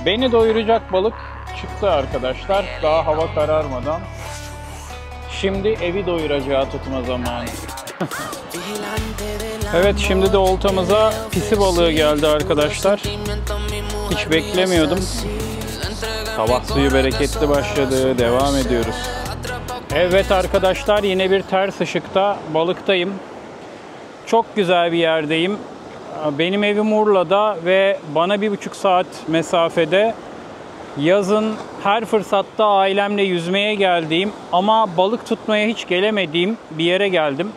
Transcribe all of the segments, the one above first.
Beni doyuracak balık çıktı arkadaşlar. Daha hava kararmadan. Şimdi evi doyuracağı tutma zamanı. Evet, şimdi de oltamıza pisi balığı geldi arkadaşlar. Hiç beklemiyordum. Sabah suyu bereketli başladı. Devam ediyoruz. Evet arkadaşlar, yine bir ters ışıkta balıktayım. Çok güzel bir yerdeyim. Benim evim Urla'da ve bana 1,5 saat mesafede. Yazın her fırsatta ailemle yüzmeye geldiğim ama balık tutmaya hiç gelemediğim bir yere geldim.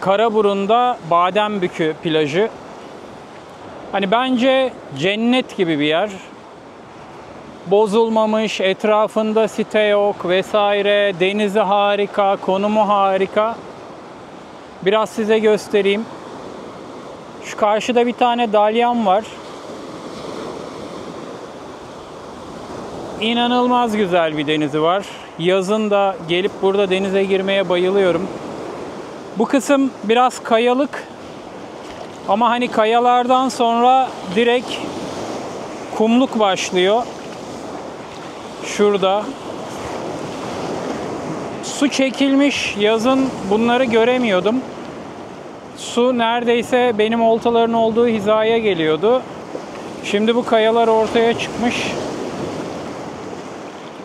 Karaburun'da Badembükü plajı. Hani bence cennet gibi bir yer. Bozulmamış, etrafında site yok vesaire. Denizi harika, konumu harika. Biraz size göstereyim. Şu karşıda bir tane dalyan var. İnanılmaz güzel bir denizi var. Yazın da gelip burada denize girmeye bayılıyorum. Bu kısım biraz kayalık. Ama hani kayalardan sonra direkt kumluk başlıyor. Şurada. Su çekilmiş. Yazın bunları göremiyordum. Su neredeyse benim oltaların olduğu hizaya geliyordu. Şimdi bu kayalar ortaya çıkmış.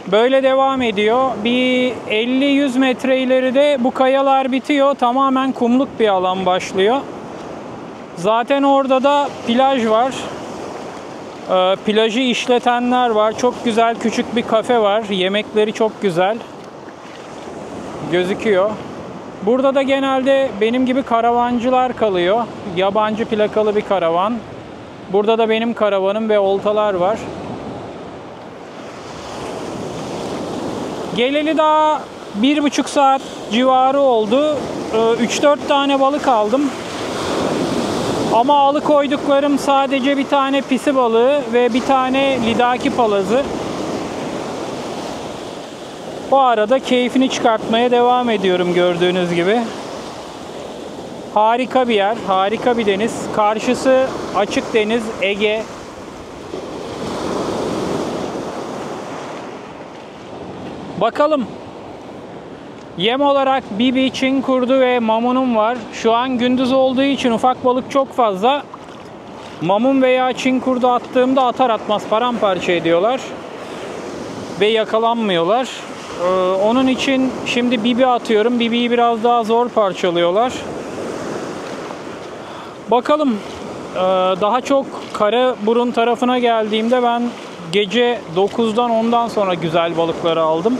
Böyle devam ediyor. Bir 50-100 metre ileride bu kayalar bitiyor. Tamamen kumluk bir alan başlıyor. Zaten orada da plaj var. Plajı işletenler var. Çok güzel küçük bir kafe var. Yemekleri çok güzel gözüküyor. Burada da genelde benim gibi karavancılar kalıyor. Yabancı plakalı bir karavan. Burada da benim karavanım ve oltalar var. Geleli daha 1,5 saat civarı oldu. 3-4 tane balık aldım. Ama alıkoyduklarım sadece bir tane pisi balığı ve bir tane lidaki palazı. Bu arada keyfini çıkartmaya devam ediyorum gördüğünüz gibi. Harika bir yer, harika bir deniz. Karşısı açık deniz, Ege. Bakalım. Yem olarak bibi, çinkurdu ve mamunum var. Şu an gündüz olduğu için ufak balık çok fazla. Mamun veya çinkurdu attığımda atar atmaz paramparça ediyorlar. Ve yakalanmıyorlar. Onun için şimdi bibi atıyorum. Bibiyi biraz daha zor parçalıyorlar. Bakalım. Daha çok Karaburun tarafına geldiğimde ben gece 9'dan 10'dan sonra güzel balıkları aldım.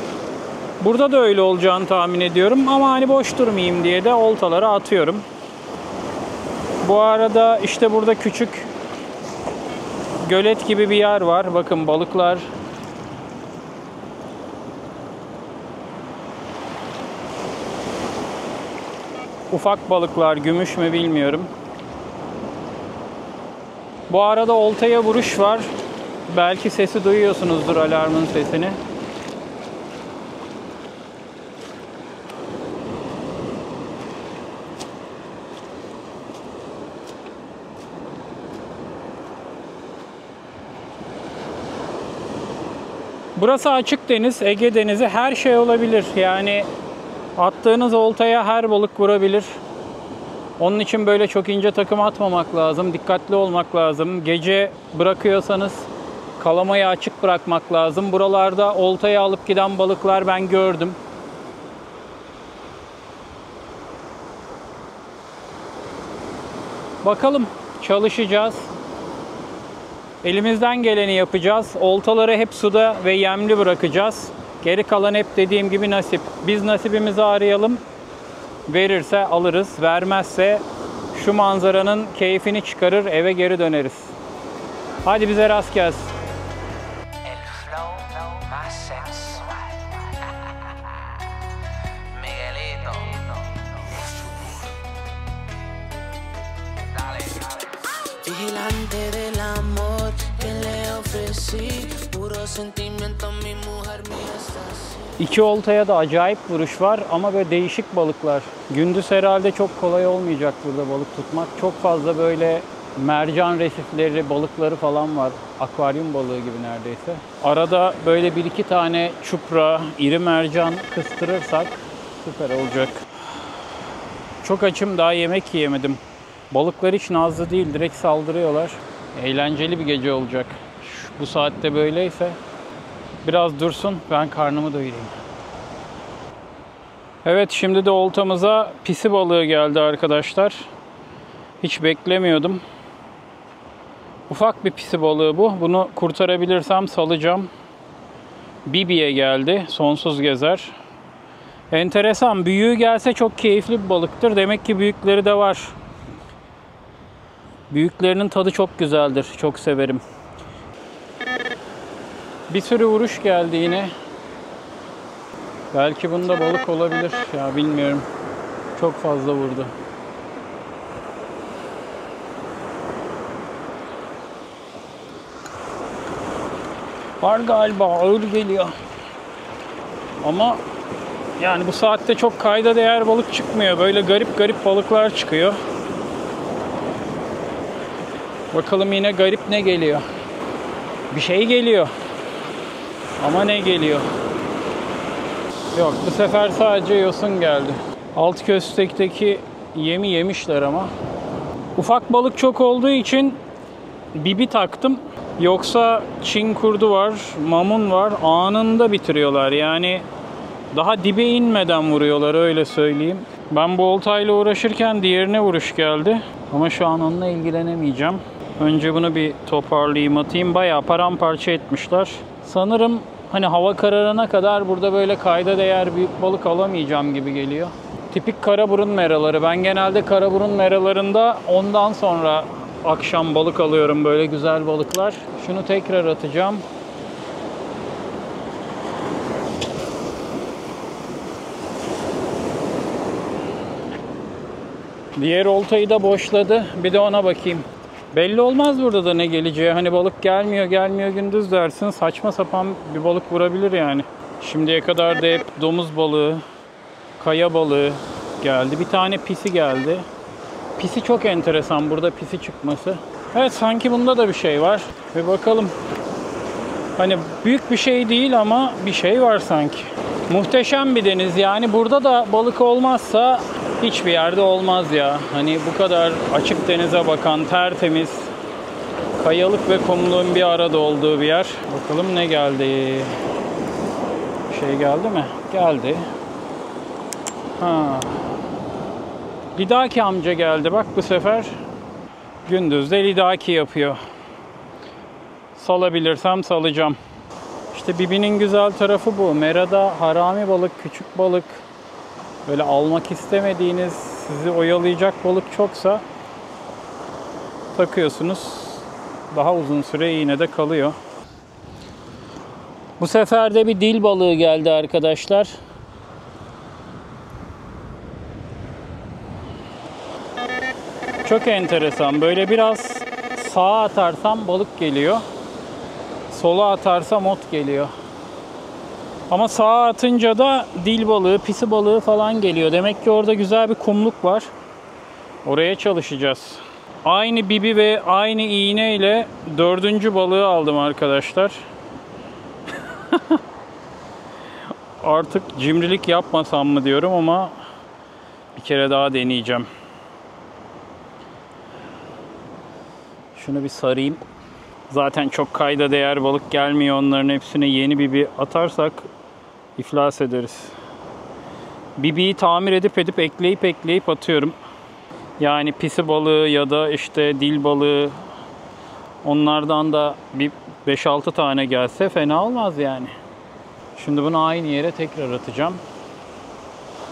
Burada da öyle olacağını tahmin ediyorum ama hani boş durmayayım diye de oltaları atıyorum. Bu arada işte burada küçük gölet gibi bir yer var. Bakın balıklar. Ufak balıklar, gümüş mü bilmiyorum. Bu arada oltaya vuruş var. Belki sesi duyuyorsunuzdur, alarmın sesini. Burası açık deniz, Ege Denizi, her şey olabilir. Yani attığınız oltaya her balık vurabilir. Onun için böyle çok ince takım atmamak lazım, dikkatli olmak lazım. Gece bırakıyorsanız kalamayı açık bırakmak lazım. Buralarda oltaya alıp giden balıklar ben gördüm. Bakalım, çalışacağız. Elimizden geleni yapacağız. Oltaları hep suda ve yemli bırakacağız. Geri kalan hep dediğim gibi nasip. Biz nasibimizi arayalım. Verirse alırız. Vermezse şu manzaranın keyfini çıkarır, eve geri döneriz. Hadi bize rast gelsin. Vigilante del amor que le ofrecí puro sentimiento mi mujer mía. İki oltaya da acayip vuruş var ama böyle değişik balıklar. Gündüz herhalde çok kolay olmayacak burada balık tutmak. Çok fazla böyle mercan resifleri, balıkları falan var. Akvaryum balığı gibi neredeyse. Arada böyle bir iki tane çupra, iri mercan kıstırırsak süper olacak. Çok açım, daha yemek yiyemedim. Balıklar hiç nazlı değil, direkt saldırıyorlar. Eğlenceli bir gece olacak. Bu saatte böyleyse biraz dursun, ben karnımı doyurayım. Evet, şimdi de oltamıza pisi balığı geldi arkadaşlar. Hiç beklemiyordum. Ufak bir pisi balığı bu. Bunu kurtarabilirsem salacağım. Bibi'ye geldi. Sonsuz gezer. Enteresan. Büyüğü gelse çok keyifli bir balıktır. Demek ki büyükleri de var. Büyüklerinin tadı çok güzeldir. Çok severim. Bir sürü vuruş geldi yine. Belki bunda balık olabilir. Ya bilmiyorum. Çok fazla vurdu. Var galiba, ağır geliyor. Ama yani bu saatte çok kayda değer balık çıkmıyor. Böyle garip garip balıklar çıkıyor. Bakalım yine garip ne geliyor. Bir şey geliyor. Ama ne geliyor? Yok, bu sefer sadece yosun geldi. Alt köstekteki yemi yemişler ama. Ufak balık çok olduğu için bibi taktım. Yoksa Çin kurdu var, mamun var. Anında bitiriyorlar. Yani daha dibe inmeden vuruyorlar, öyle söyleyeyim. Ben bu oltayla uğraşırken diğerine vuruş geldi. Ama şu an onunla ilgilenemeyeceğim. Önce bunu bir toparlayayım, atayım. Bayağı paramparça etmişler. Sanırım hani hava kararına kadar burada böyle kayda değer büyük balık alamayacağım gibi geliyor. Tipik karaburun meraları. Ben genelde karaburun meralarında ondan sonra akşam balık alıyorum, böyle güzel balıklar. Şunu tekrar atacağım. Diğer oltayı da boşladı. Bir de ona bakayım. Belli olmaz burada da ne geleceği. Hani balık gelmiyor gündüz dersin. Saçma sapan bir balık vurabilir yani. Şimdiye kadar da hep domuz balığı, kaya balığı geldi. Bir tane pisi geldi. Pisi çok enteresan, burada pisi çıkması. Evet, sanki bunda da bir şey var. Bir bakalım. Hani büyük bir şey değil ama bir şey var sanki. Muhteşem bir deniz. Yani burada da balık olmazsa hiçbir yerde olmaz ya. Hani bu kadar açık denize bakan, tertemiz, kayalık ve kumluğun bir arada olduğu bir yer. Bakalım ne geldi? Bir şey geldi mi? Geldi. Lidaki amca geldi. Bak bu sefer gündüz de lidaki yapıyor. Salabilirsem salacağım. İşte Bibi'nin güzel tarafı bu. Merada harami balık, küçük balık, böyle almak istemediğiniz, sizi oyalayacak balık çoksa takıyorsunuz. Daha uzun süre yine de kalıyor. Bu sefer de bir dil balığı geldi arkadaşlar. Çok enteresan. Böyle biraz sağa atarsam balık geliyor. Sola atarsam ot geliyor. Ama sağa atınca da dil balığı, pisi balığı falan geliyor. Demek ki orada güzel bir kumluk var. Oraya çalışacağız. Aynı bibi ve aynı iğne ile 4. balığı aldım arkadaşlar. Artık cimrilik yapmasam mı diyorum ama bir kere daha deneyeceğim. Şunu bir sarayım. Zaten çok kayda değer balık gelmiyor. Onların hepsine yeni bibi atarsak iflas ederiz. Bibiyi tamir edip ekleyip atıyorum. Yani pisi balığı ya da işte dil balığı, onlardan da bir 5-6 tane gelse fena olmaz yani. Şimdi bunu aynı yere tekrar atacağım.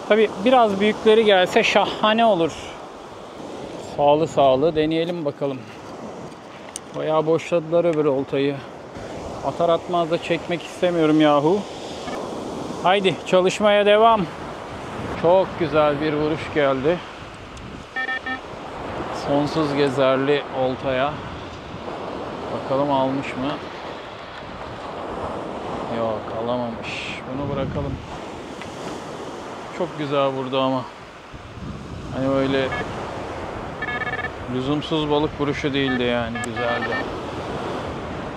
Tabi biraz büyükleri gelse şahane olur. Sağlı deneyelim bakalım. Bayağı boşladılar öbür oltayı. Atar atmaz da çekmek istemiyorum yahu. Haydi çalışmaya devam. Çok güzel bir vuruş geldi. Sonsuz gezerli oltaya. Bakalım almış mı? Yok, alamamış. Bunu bırakalım. Çok güzel vurdu ama. Hani böyle Lüzumsuz balık vuruşu değildi yani, güzeldi.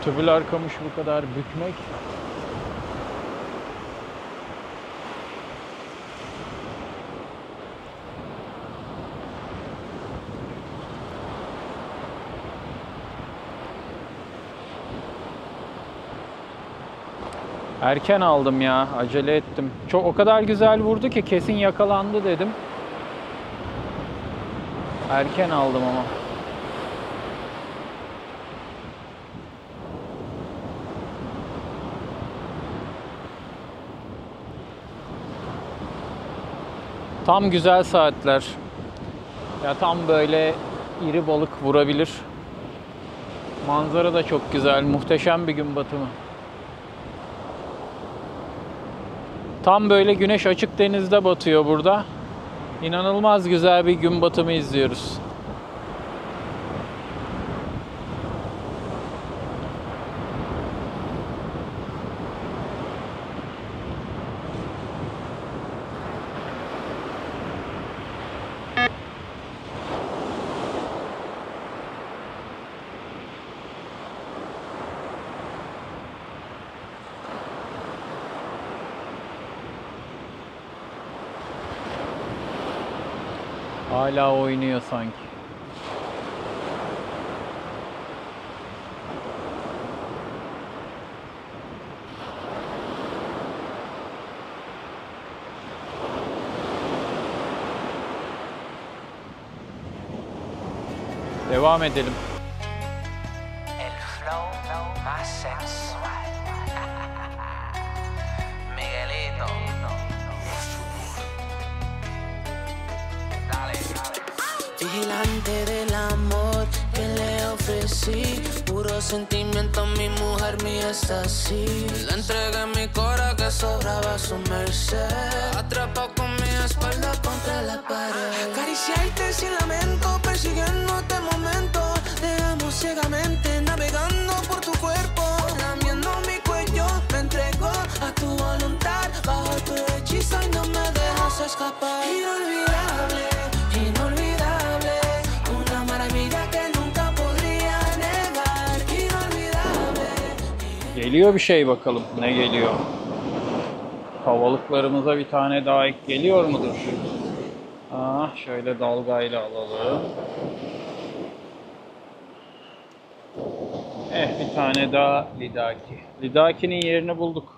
Tübüler kamış bu kadar bükmek. Erken aldım ya, acele ettim. Çok, o kadar güzel vurdu ki kesin yakalandı dedim. Erken aldım ama. Tam güzel saatler. Ya tam böyle iri balık vurabilir. Manzara da çok güzel, muhteşem bir gün batımı. Tam böyle güneş açık denizde batıyor burada. İnanılmaz güzel bir gün batımı izliyoruz. Hala oynuyor sanki. Devam edelim. El flow más sensual. Miguelito. Dale, dale. Vigilante del amor que le ofrecí. Puro sentimiento, mi mujer mía está así. Le entregué mi cora que sobraba a su merced. Atrapado con mi espalda contra la pared. Acariciarte sin lamento, persiguiendo este momento. Dejamos ciegamente navegando por tu cuerpo. Lamiendo mi cuello, me entrego a tu voluntad. Bajo tu hechizo y no me dejas escapar. Inolvidable, inolvidable. Una maravilla que nunca podría negar. Inolvidable. Geliyor bir şey bakalım. Ne geliyor? Havalıklarımıza bir tane daha ek geliyor mudur? Şöyle dalgayla alalım. Bir tane daha lidaki. Lidaki'nin yerini bulduk.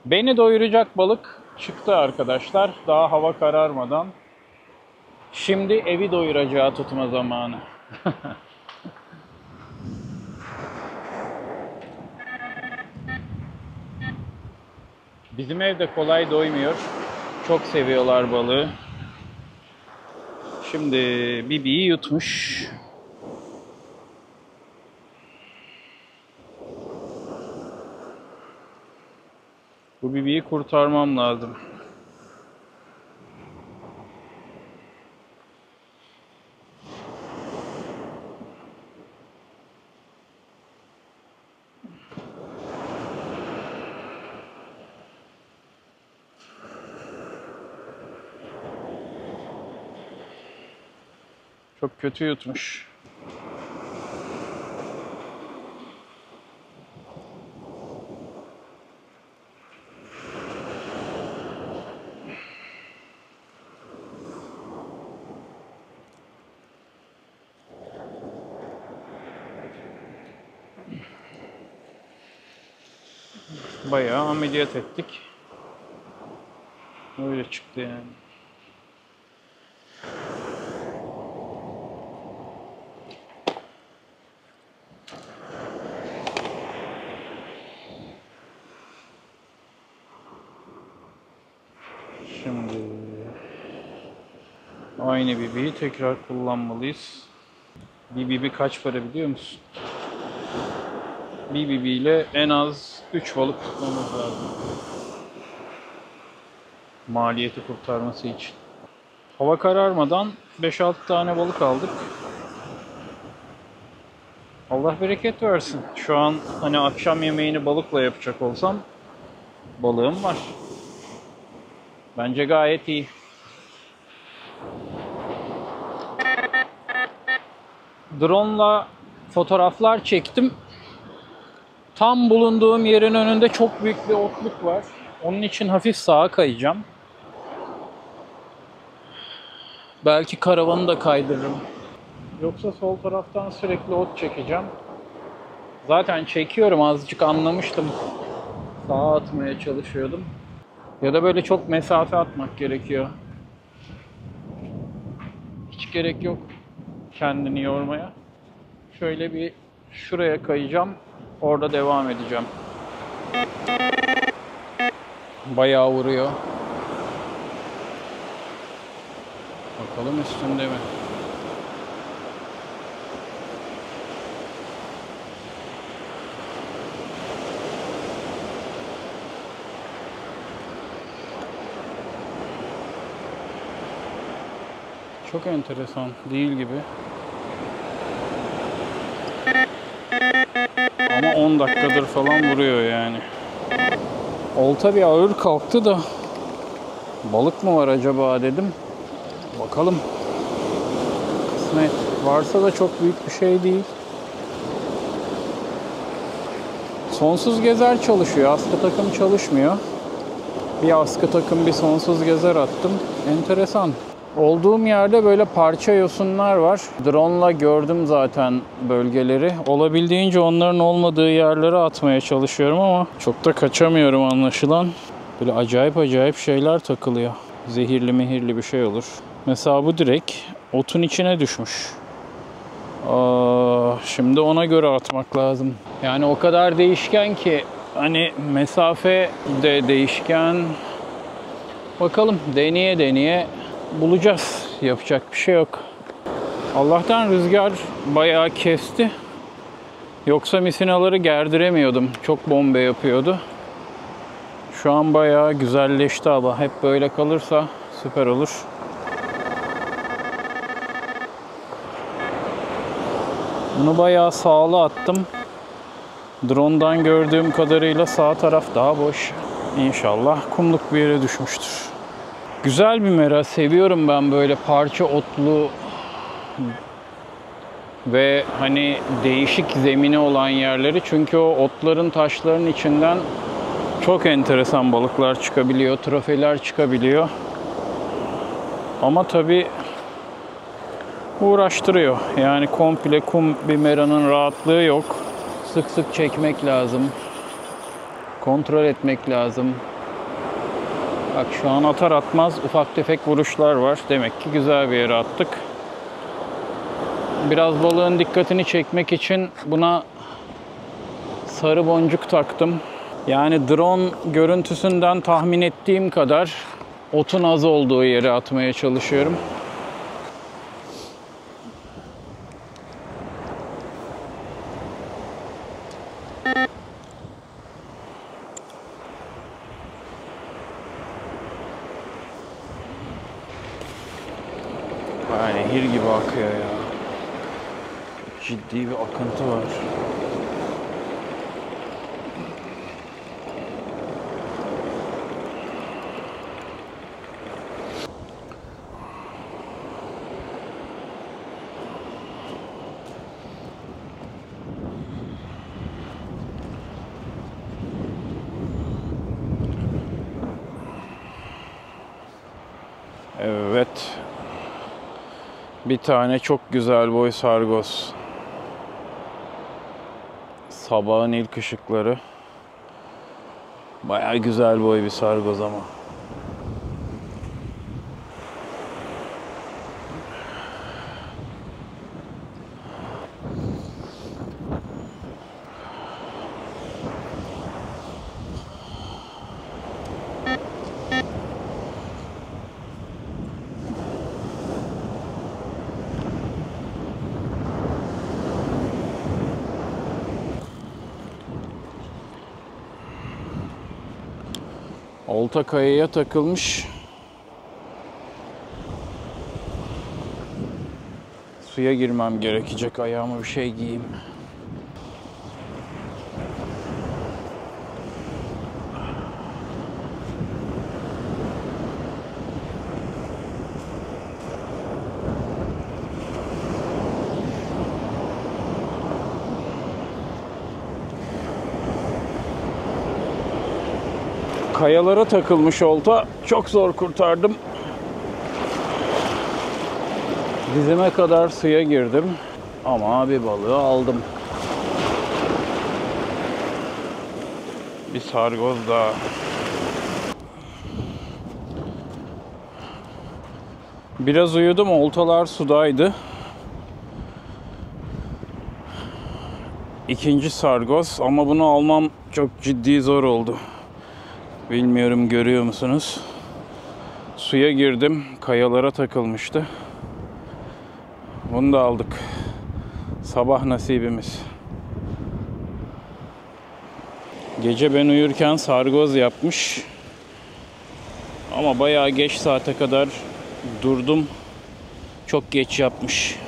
Beni doyuracak balık çıktı arkadaşlar. Daha hava kararmadan. Şimdi evi doyuracağı tutma zamanı. Bizim evde kolay doymuyor. Çok seviyorlar balığı. Şimdi Bibi'yi yutmuş. Bu Bibi'yi kurtarmam lazım. Çok kötü yutmuş. Bayağı ameliyat ettik. Öyle çıktı yani. Şimdi aynı Bibi'yi tekrar kullanmalıyız. Bir Bibi kaç para biliyor musun? Bir Bibi ile en az 3 balık tutmamız lazım. Maliyeti kurtarması için. Hava kararmadan 5-6 tane balık aldık. Allah bereket versin. Şu an hani akşam yemeğini balıkla yapacak olsam balığım var. Bence gayet iyi. Drone'la fotoğraflar çektim. Tam bulunduğum yerin önünde çok büyük bir otluk var. Onun için hafif sağa kayacağım. Belki karavanı da kaydırırım. Yoksa sol taraftan sürekli ot çekeceğim. Zaten çekiyorum, azıcık anlamıştım. Sağa atmaya çalışıyordum. Ya da böyle çok mesafe atmak gerekiyor. Hiç gerek yok kendini yormaya. Şöyle bir şuraya kayacağım. Orada devam edeceğim. Bayağı vuruyor. Bakalım üstünde mi? Çok enteresan, değil gibi. Ama 10 dakikadır falan vuruyor yani. Olta bir ağır kalktı da balık mı var acaba dedim. Bakalım. Kısmet. Varsa da çok büyük bir şey değil. Sonsuz gezer çalışıyor. Askı takım çalışmıyor. Bir askı takım, bir sonsuz gezer attım. Enteresan. Olduğum yerde böyle parça yosunlar var. Drone'la gördüm zaten bölgeleri. Olabildiğince onların olmadığı yerlere atmaya çalışıyorum ama çok da kaçamıyorum anlaşılan. Böyle acayip acayip şeyler takılıyor. Zehirli mehirli bir şey olur. Mesela bu direkt otun içine düşmüş. Şimdi ona göre atmak lazım. Yani o kadar değişken ki hani mesafe de değişken. Bakalım, deneye deneye bulacağız. Yapacak bir şey yok. Allah'tan rüzgar bayağı kesti. Yoksa misinaları gerdiremiyordum. Çok bombe yapıyordu. Şu an bayağı güzelleşti hava. Hep böyle kalırsa süper olur. Bunu bayağı sağlı attım. Drone'dan gördüğüm kadarıyla sağ taraf daha boş. İnşallah kumluk bir yere düşmüştür. Güzel bir mera. Seviyorum ben böyle parça otlu ve hani değişik zemini olan yerleri. Çünkü o otların, taşların içinden çok enteresan balıklar çıkabiliyor, trofeler çıkabiliyor. Ama tabii uğraştırıyor. Yani komple kum bir meranın rahatlığı yok. Sık sık çekmek lazım. Kontrol etmek lazım. Bak şu an atar atmaz ufak tefek vuruşlar var. Demek ki güzel bir yere attık. Biraz balığın dikkatini çekmek için buna sarı boncuk taktım. Yani drone görüntüsünden tahmin ettiğim kadar otun az olduğu yere atmaya çalışıyorum. Nehir gibi akıyor ya. Ciddi bir akıntı var. Evet. Bir tane çok güzel boy sargoz. Sabahın ilk ışıkları. Bayağı güzel boy bir sargoz ama. Olta kayaya takılmış. Suya girmem gerekecek. Ayağıma bir şey giyeyim. Kayalara takılmış olta. Çok zor kurtardım. Dizime kadar suya girdim. Ama bir balığı aldım. Bir sargoz daha. Biraz uyudum. Oltalar sudaydı. İkinci sargoz ama bunu almam çok ciddi zor oldu. Bilmiyorum, görüyor musunuz? Suya girdim. Kayalara takılmıştı. Bunu da aldık. Sabah nasibimiz. Gece ben uyurken sargoz yapmış. Ama bayağı geç saate kadar durdum. Çok geç yapmış.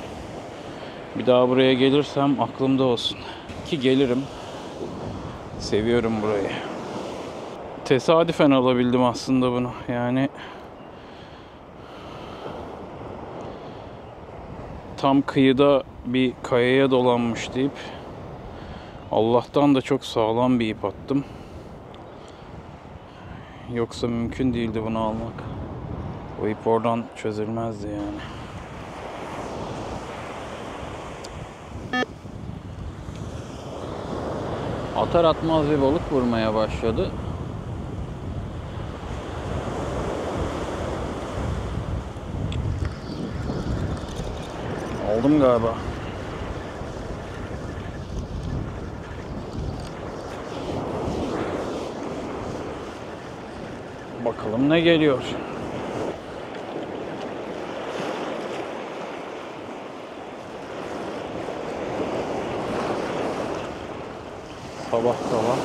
Bir daha buraya gelirsem aklımda olsun. Ki gelirim. Seviyorum burayı. Tesadüfen alabildim aslında bunu. Yani tam kıyıda bir kayaya dolanmış deyip Allah'tan da çok sağlam bir ip attım. Yoksa mümkün değildi bunu almak. O ip oradan çözülmezdi yani. Atar atmaz bir balık vurmaya başladı. Aldım galiba. Bakalım ne geliyor. Sabah sabah.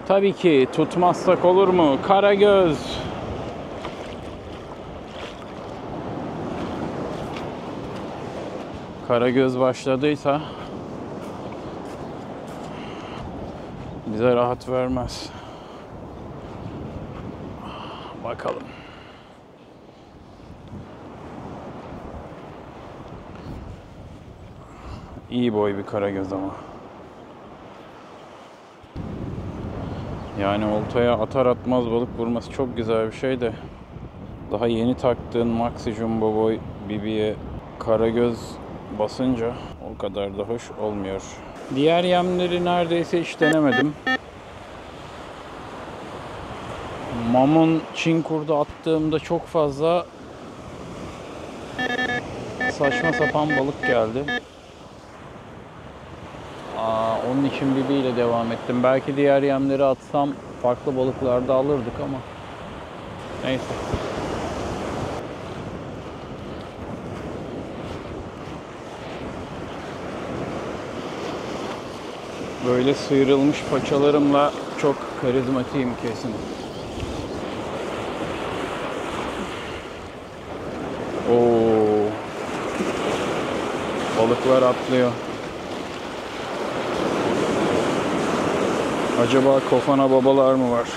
Tabii ki tutmazsak olur mu? Karagöz. Karagöz başladıysa bize rahat vermez. Bakalım. İyi boy bir karagöz ama. Yani oltaya atar atmaz balık vurması çok güzel bir şey de daha yeni taktığın Maxi Jumbo Boy BB'ye karagöz basınca o kadar da hoş olmuyor. Diğer yemleri neredeyse hiç denemedim. Mamun Çin kurdu attığımda çok fazla saçma sapan balık geldi. Onun için BB ile devam ettim. Belki diğer yemleri atsam farklı balıklarda alırdık ama neyse. Böyle sıyrılmış paçalarımla çok karizmatiyim kesin. Oo. Balıklar atlıyor. Acaba kofana babalar mı var?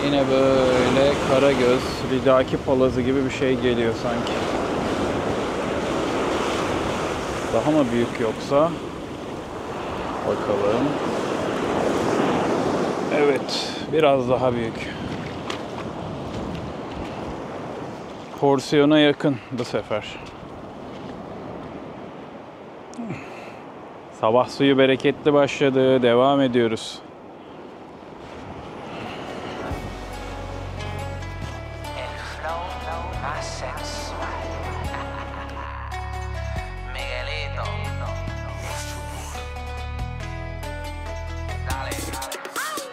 Yine böyle karagöz, lidaki palazı gibi bir şey geliyor sanki. Daha mı büyük yoksa? Bakalım. Evet, biraz daha büyük. Porsiyona yakın bu sefer. Sabah suyu bereketli başladı. Devam ediyoruz.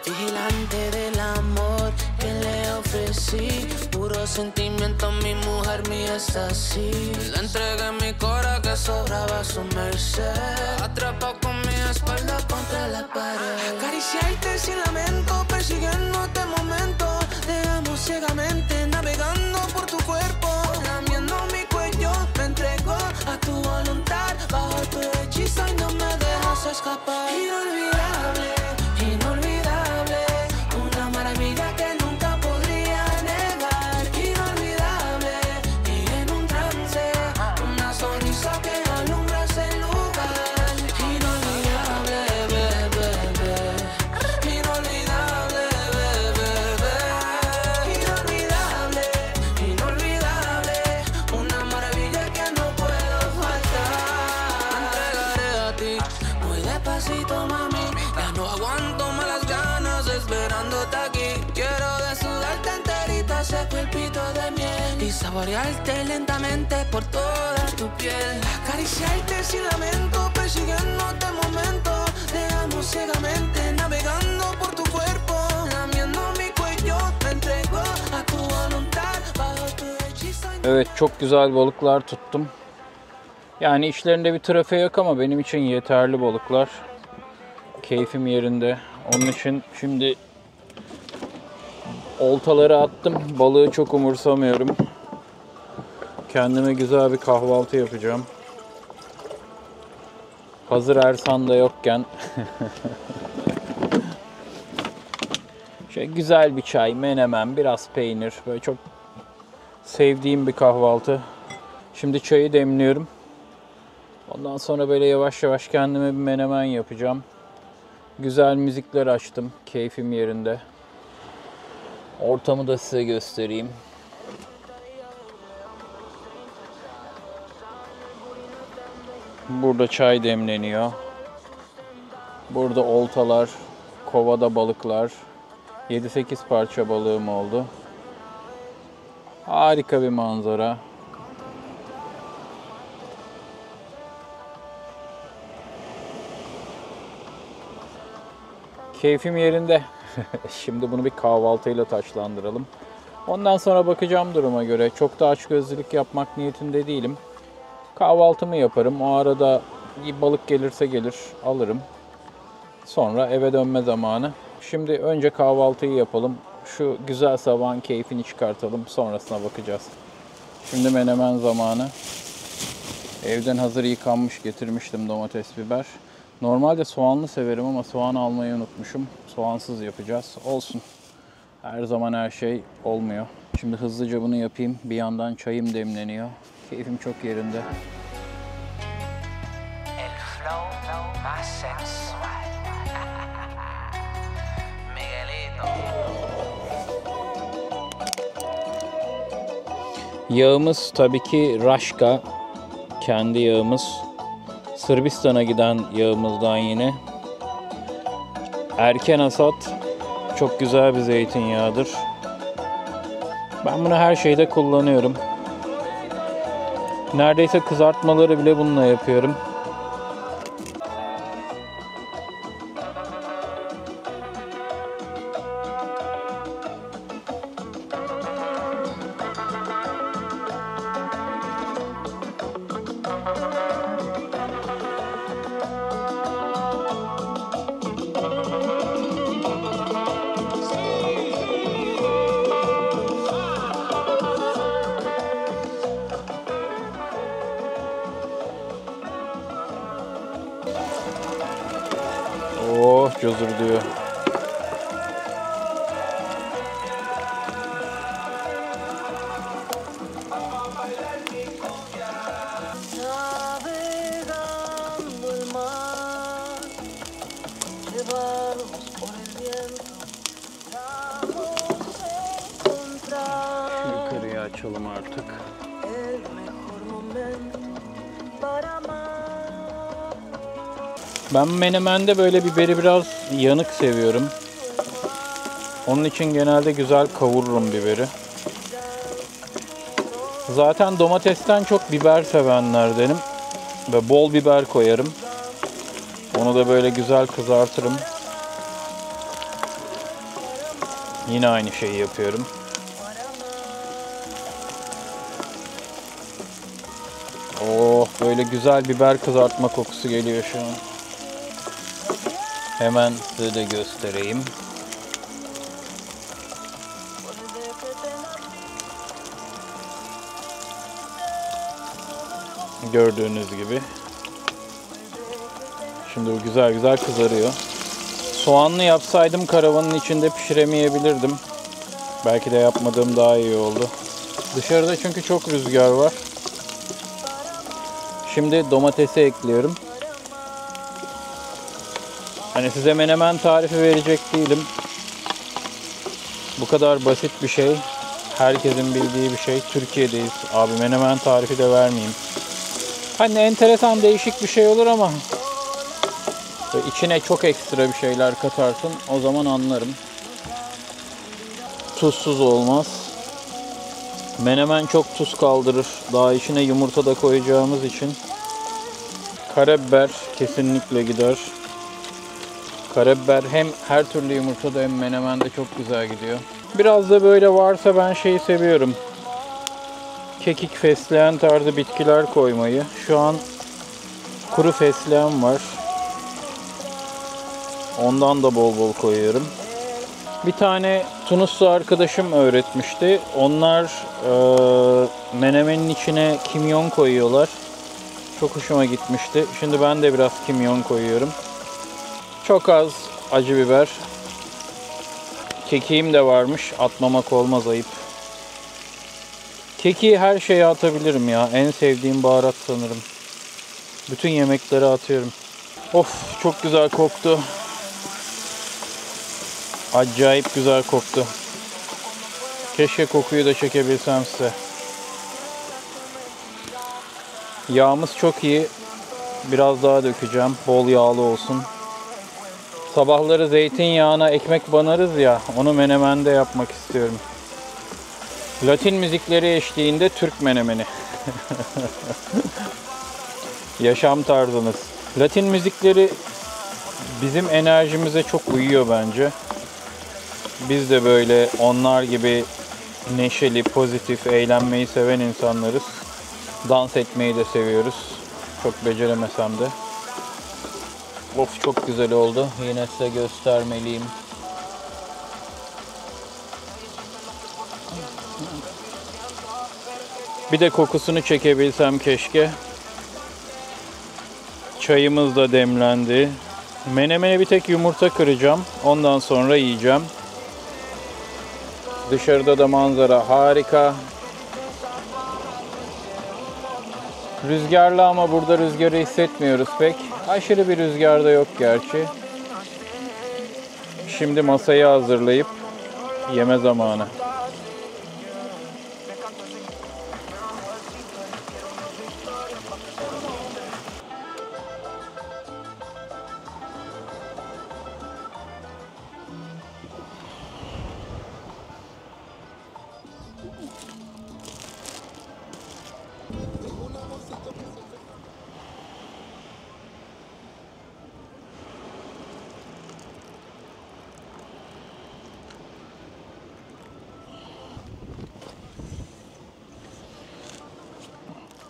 Vigilante del amor que le ofrecí, puro sentimiento, mi mujer mía está así. Le entregué mi cora que sobraba a su merced, atrapado con mi espalda contra la pared. Acariciarte sin lamento, persiguiendo este momento, dejamos ciegamente navegando por tu cuerpo, lamiendo mi cuello, me entrego a tu voluntad, bajo tu hechizo y no me dejas escapar. Inolvidable, inolvidable, una maravilla que nunca podría negar. Inolvidable, y saborearte lentamente por toda tu piel. Acariciarte sin lamento, persiguiéndote momento. Te amo ciegamente, navegando por tu cuerpo. Lamiendo mi cuello, te entrego a tu voluntad. Bajo tu hechizo. Evet, çok güzel balıklar tuttum. Yani içlerinde bir trafiği yok ama benim için yeterli balıklar. Keyfim yerinde. Onun için şimdi oltaları attım. Balığı çok umursamıyorum. Kendime güzel bir kahvaltı yapacağım. Hazır Ersan da yokken. Güzel bir çay, menemen, biraz peynir. Böyle çok sevdiğim bir kahvaltı. Şimdi çayı demliyorum. Ondan sonra böyle yavaş yavaş kendime bir menemen yapacağım. Güzel müzikler açtım. Keyfim yerinde. Ortamı da size göstereyim. Burada çay demleniyor. Burada oltalar, kovada balıklar. 7-8 parça balığım oldu. Harika bir manzara. Keyfim yerinde. Şimdi bunu bir kahvaltıyla taçlandıralım. Ondan sonra bakacağım duruma göre. Çok da açgözlülük yapmak niyetinde değilim. Kahvaltımı yaparım. O arada bir balık gelirse gelir, alırım. Sonra eve dönme zamanı. Şimdi önce kahvaltıyı yapalım. Şu güzel sabahın keyfini çıkartalım. Sonrasına bakacağız. Şimdi menemen zamanı. Evden hazır yıkanmış getirmiştim domates, biber. Normalde soğanlı severim ama soğan almayı unutmuşum. Soğansız yapacağız. Olsun. Her zaman her şey olmuyor. Şimdi hızlıca bunu yapayım. Bir yandan çayım demleniyor. Keyfim çok yerinde. El flow más sensual. Miguelito. Yağımız tabii ki Raşka. Kendi yağımız. Sırbistan'a giden yağımızdan yine. Erken hasat. Çok güzel bir zeytinyağıdır. Ben bunu her şeyde kullanıyorum. Neredeyse kızartmaları bile bununla yapıyorum. Oh, cozur diyor. Navegando el mar, llevados por el viento, vamos a encontrar Yukarıya açalım artık. el mejor momento para amar. Ben menemende böyle biberi biraz yanık seviyorum. Onun için genelde güzel kavururum biberi. Zaten domatesten çok biber sevenlerdenim. Ve bol biber koyarım. Onu da böyle güzel kızartırım. Yine aynı şeyi yapıyorum. Oh, böyle güzel biber kızartma kokusu geliyor şu an. Hemen size de göstereyim. Gördüğünüz gibi. Şimdi bu güzel güzel kızarıyor. Soğanlı yapsaydım karavanın içinde pişiremeyebilirdim. Belki de yapmadığım daha iyi oldu. Dışarıda çünkü çok rüzgar var. Şimdi domatesi ekliyorum. Hani size menemen tarifi verecek değilim. Bu kadar basit bir şey. Herkesin bildiği bir şey. Türkiye'deyiz. Abi menemen tarifi de vermeyeyim. Hani enteresan değişik bir şey olur ama içine çok ekstra bir şeyler katarsın. O zaman anlarım. Tuzsuz olmaz. Menemen çok tuz kaldırır. Daha içine yumurta da koyacağımız için. Karabiber kesinlikle gider. Karabiber hem her türlü yumurtada hem menemende çok güzel gidiyor. Biraz da böyle varsa ben şeyi seviyorum. Kekik, fesleğen tarzı bitkiler koymayı. Şu an kuru fesleğen var. Ondan da bol bol koyuyorum. Bir tane Tunuslu arkadaşım öğretmişti. Onlar menemenin içine kimyon koyuyorlar. Çok hoşuma gitmişti. Şimdi ben de biraz kimyon koyuyorum. Çok az acı biber. Kekiğim de varmış. Atmamak olmaz, ayıp. Kekiği her şeye atabilirim ya. En sevdiğim baharat sanırım. Bütün yemeklere atıyorum. Of, çok güzel koktu. Acayip güzel koktu. Keşke kokuyu da çekebilsem size. Yağımız çok iyi. Biraz daha dökeceğim. Bol yağlı olsun. Sabahları zeytinyağına ekmek banarız ya. Onu menemende yapmak istiyorum. Latin müzikleri eşliğinde Türk menemeni. Yaşam tarzımız. Latin müzikleri bizim enerjimize çok uyuyor bence. Biz de böyle onlar gibi neşeli, pozitif, eğlenmeyi seven insanlarız. Dans etmeyi de seviyoruz. Çok beceremesem de. Of, çok güzel oldu. Yine size göstermeliyim. Bir de kokusunu çekebilsem keşke. Çayımız da demlendi. Menemene bir tek yumurta kıracağım. Ondan sonra yiyeceğim. Dışarıda da manzara harika. Rüzgarlı ama burada rüzgarı hissetmiyoruz pek. Aşırı bir rüzgar da yok gerçi. Şimdi masayı hazırlayıp yeme zamanı.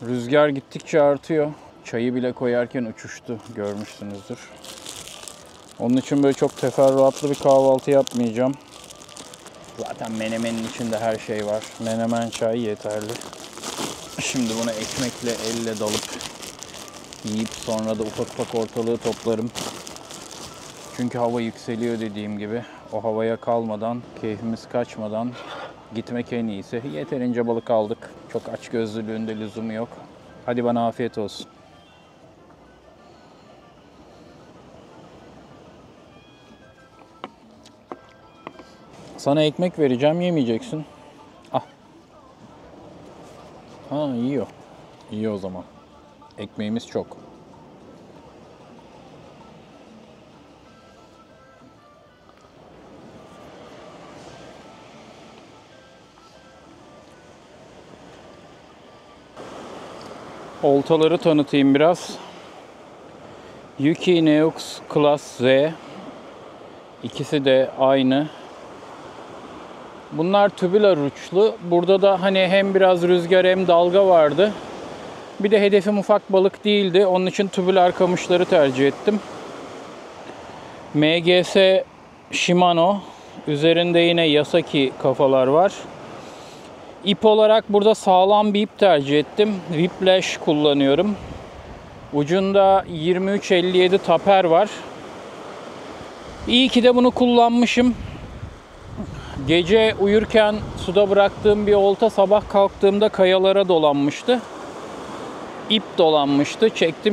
Rüzgar gittikçe artıyor. Çayı bile koyarken uçuştu, görmüşsünüzdür. Onun için böyle çok teferruatlı bir kahvaltı yapmayacağım. Zaten menemenin içinde her şey var. Menemen çayı yeterli. Şimdi bunu ekmekle, elle dalıp yiyip sonra da ufak ufak ortalığı toplarım. Çünkü hava yükseliyor dediğim gibi. O havaya kalmadan, keyfimiz kaçmadan gitmek en iyisi. Yeterince balık aldık. Çok açgözlülüğün de lüzumu yok. Hadi bana afiyet olsun. Sana ekmek vereceğim, yemeyeceksin. Ah. Ha, yiyor. İyi o zaman. Ekmeğimiz çok. Oltaları tanıtayım biraz. Yuki Neux Class Z. İkisi de aynı. Bunlar tübüler uçlu. Burada da hani hem biraz rüzgar hem dalga vardı. Bir de hedefim ufak balık değildi. Onun için tübüler kamışları tercih ettim. MGS Shimano. Üzerinde yine Yasaki kafalar var. İp olarak burada sağlam bir ip tercih ettim. Whiplash kullanıyorum. Ucunda 23-57 taper var. İyi ki de bunu kullanmışım. Gece uyurken suda bıraktığım bir olta sabah kalktığımda kayalara dolanmıştı. İp dolanmıştı.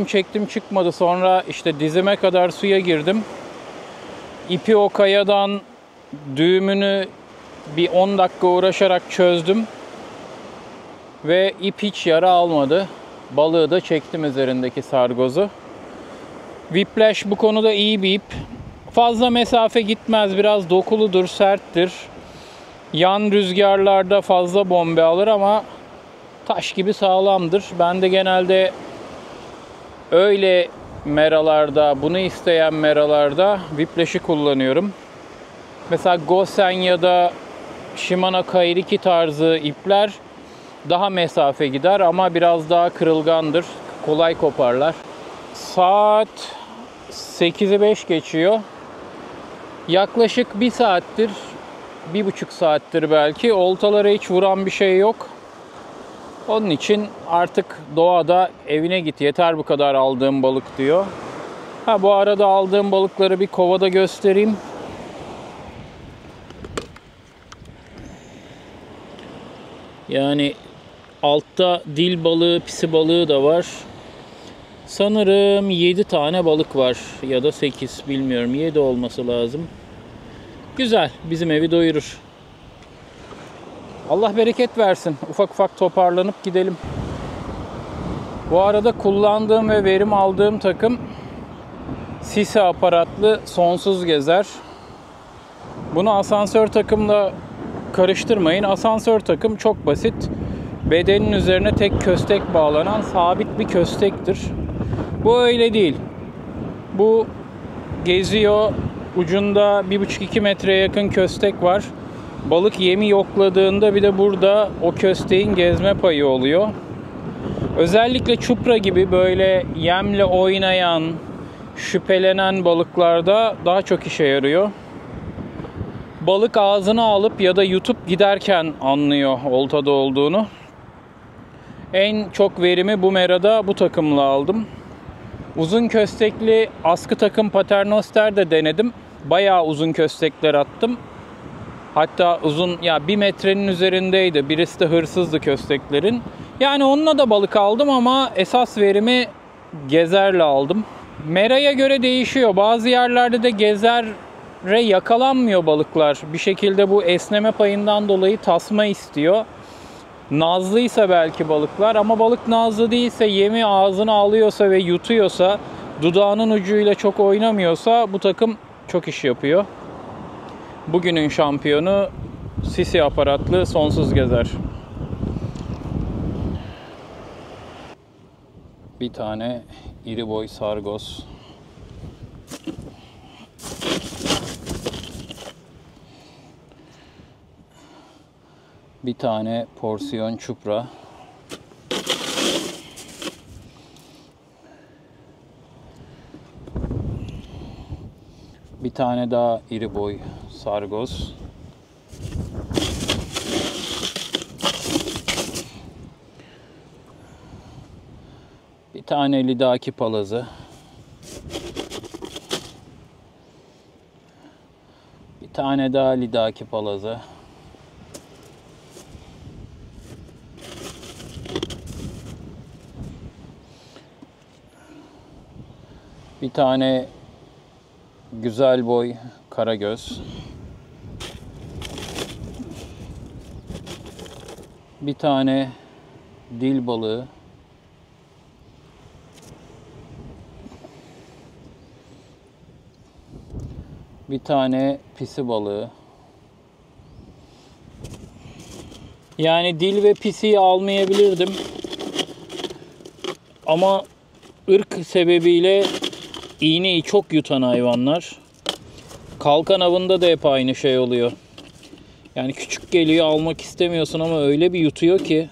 Çektim çıkmadı. Sonra işte dizime kadar suya girdim. İpi o kayadan düğümünü bir 10 dakika uğraşarak çözdüm. Ve ip hiç yara almadı. Balığı da çektim, üzerindeki sargozu. Whiplash bu konuda iyi bir ip. Fazla mesafe gitmez. Biraz dokuludur, serttir. Yan rüzgarlarda fazla bombe alır ama taş gibi sağlamdır. Ben de genelde öyle meralarda, bunu isteyen meralarda Whiplash'i kullanıyorum. Mesela Gosen ya da Shimano Kairiki tarzı ipler daha mesafe gider ama biraz daha kırılgandır. Kolay koparlar. Saat 8'i 5 geçiyor. Yaklaşık 1 saattir, 1,5 saattir belki oltalara hiç vuran bir şey yok. Onun için artık doğada evine git, yeter bu kadar aldığım balık diyor. Bu arada aldığım balıkları bir kovada göstereyim. Yani altta dil balığı, pisi balığı da var. Sanırım 7 tane balık var ya da 8, bilmiyorum, 7 olması lazım. Güzel, bizim evi doyurur. Allah bereket versin. Ufak ufak toparlanıp gidelim. Bu arada kullandığım ve verim aldığım takım Sisi aparatlı Sonsuz Gezer. Bunu asansör takımla karıştırmayın. Asansör takım çok basit. Bedenin üzerine tek köstek bağlanan sabit bir köstektir. Bu öyle değil. Bu geziyor. Ucunda 1,5-2 metreye yakın köstek var. Balık yemi yokladığında bir de burada o kösteğin gezme payı oluyor. Özellikle çupra gibi böyle yemle oynayan, şüphelenen balıklarda daha çok işe yarıyor. Balık ağzına alıp ya da yutup giderken anlıyor oltada olduğunu. En çok verimi bu merada bu takımla aldım. Uzun köstekli askı takım Paternoster de denedim. Bayağı uzun köstekler attım. Hatta uzun, ya 1 metrenin üzerindeydi. Birisi de hırsızdı kösteklerin. Yani onunla da balık aldım ama esas verimi gezerle aldım. Meraya göre değişiyor. Bazı yerlerde de gezere yakalanmıyor balıklar. Bir şekilde bu esneme payından dolayı tasma istiyor. Nazlıysa belki balıklar, ama balık nazlı değilse, yemi ağzına alıyorsa ve yutuyorsa, dudağının ucuyla çok oynamıyorsa bu takım çok iş yapıyor. Bugünün şampiyonu Sisi aparatlı Sonsuz Gezer. Bir tane iri boy sargoz. Bir tane porsiyon çupra. Bir tane daha iri boy sargoz. Bir tane lidaki palazı. Bir tane daha lidaki palazı. Bir tane güzel boy karagöz. Bir tane dil balığı. Bir tane pisi balığı. Yani dil ve pisiyi almayabilirdim. Ama ırk sebebiyle iğneyi çok yutan hayvanlar. Kalkan avında da hep aynı şey oluyor. Yani küçük geliyor, almak istemiyorsun ama öyle bir yutuyor ki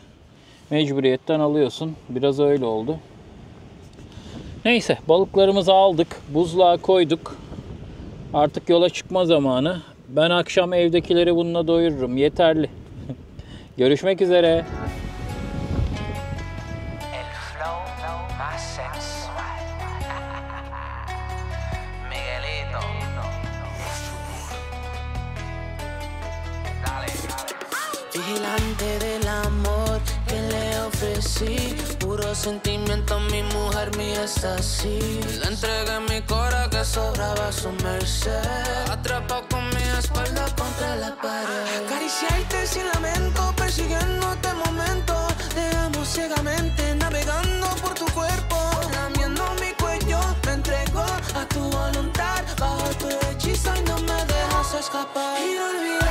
mecburiyetten alıyorsun. Biraz öyle oldu. Neyse, balıklarımızı aldık. Buzluğa koyduk. Artık yola çıkma zamanı. Ben akşam evdekileri bununla doyururum. Yeterli. Görüşmek üzere. Vigilante del amor que le ofrecí, puro sentimiento, mi mujer mía está así. Le entregué mi cora que sobraba a su merced, atrapado con mi espalda contra la pared. Acariciarte sin lamento, persiguiéndote momento, dejamos ciegamente navegando por tu cuerpo, lamiendo mi cuello, me entrego a tu voluntad, bajo tu hechizo y no me dejas escapar. Y no olvidar